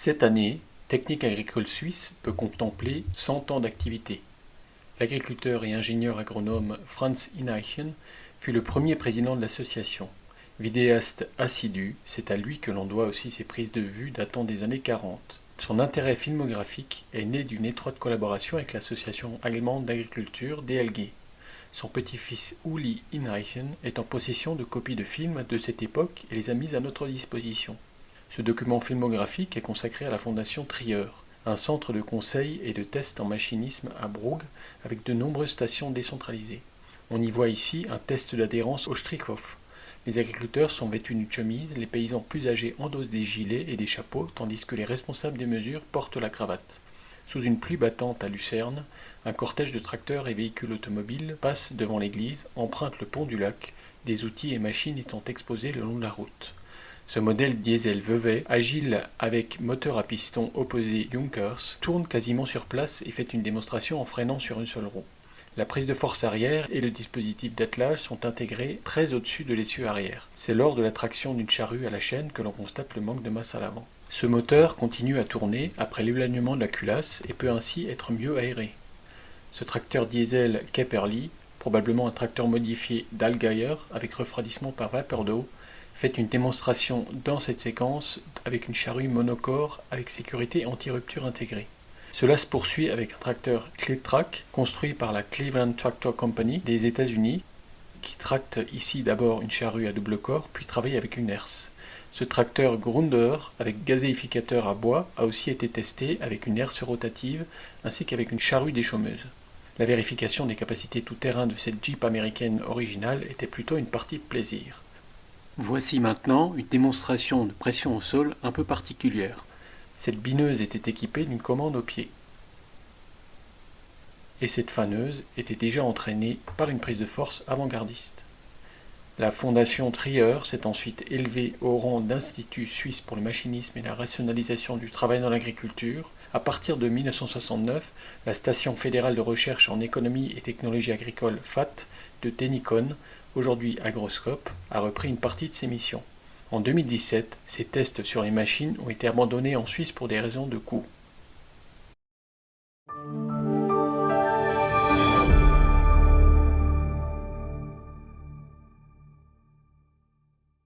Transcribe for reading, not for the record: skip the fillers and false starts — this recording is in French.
Cette année, Technique agricole suisse peut contempler 100 ans d'activité. L'agriculteur et ingénieur agronome Franz Ineichen fut le premier président de l'association. Vidéaste assidu, c'est à lui que l'on doit aussi ses prises de vue datant des années 40. Son intérêt filmographique est né d'une étroite collaboration avec l'association allemande d'agriculture DLG. Son petit-fils Uli Ineichen est en possession de copies de films de cette époque et les a mises à notre disposition. Ce document filmographique est consacré à la Fondation Trier, un centre de conseil et de test en machinisme à Brugg avec de nombreuses stations décentralisées. On y voit ici un test d'adhérence au Strickhof. Les agriculteurs sont vêtus d'une chemise, les paysans plus âgés endossent des gilets et des chapeaux, tandis que les responsables des mesures portent la cravate. Sous une pluie battante à Lucerne, un cortège de tracteurs et véhicules automobiles passe devant l'église, emprunte le pont du lac, des outils et machines étant exposés le long de la route. Ce modèle diesel Vevey, agile avec moteur à piston opposé Junkers, tourne quasiment sur place et fait une démonstration en freinant sur une seule roue. La prise de force arrière et le dispositif d'attelage sont intégrés très au-dessus de l'essieu arrière. C'est lors de la traction d'une charrue à la chaîne que l'on constate le manque de masse à l'avant. Ce moteur continue à tourner après l'éloignement de la culasse et peut ainsi être mieux aéré. Ce tracteur diesel Kepperli, probablement un tracteur modifié d'Allgaier avec refroidissement par vapeur d'eau, fait une démonstration dans cette séquence avec une charrue monocore avec sécurité anti-rupture intégrée. Cela se poursuit avec un tracteur Cletrac construit par la Cleveland Tractor Company des États-Unis qui tracte ici d'abord une charrue à double corps puis travaille avec une herse. Ce tracteur Grunder avec gazéificateur à bois a aussi été testé avec une herse rotative ainsi qu'avec une charrue déchaumeuse. La vérification des capacités tout-terrain de cette Jeep américaine originale était plutôt une partie de plaisir. Voici maintenant une démonstration de pression au sol un peu particulière. Cette bineuse était équipée d'une commande au pied. Et cette faneuse était déjà entraînée par une prise de force avant-gardiste. La Fondation Trier s'est ensuite élevée au rang d'Institut suisse pour le machinisme et la rationalisation du travail dans l'agriculture. À partir de 1969, la Station fédérale de recherche en économie et technologie agricole FAT de Tennicon, aujourd'hui Agroscope, a repris une partie de ses missions. En 2017, ces tests sur les machines ont été abandonnés en Suisse pour des raisons de coût.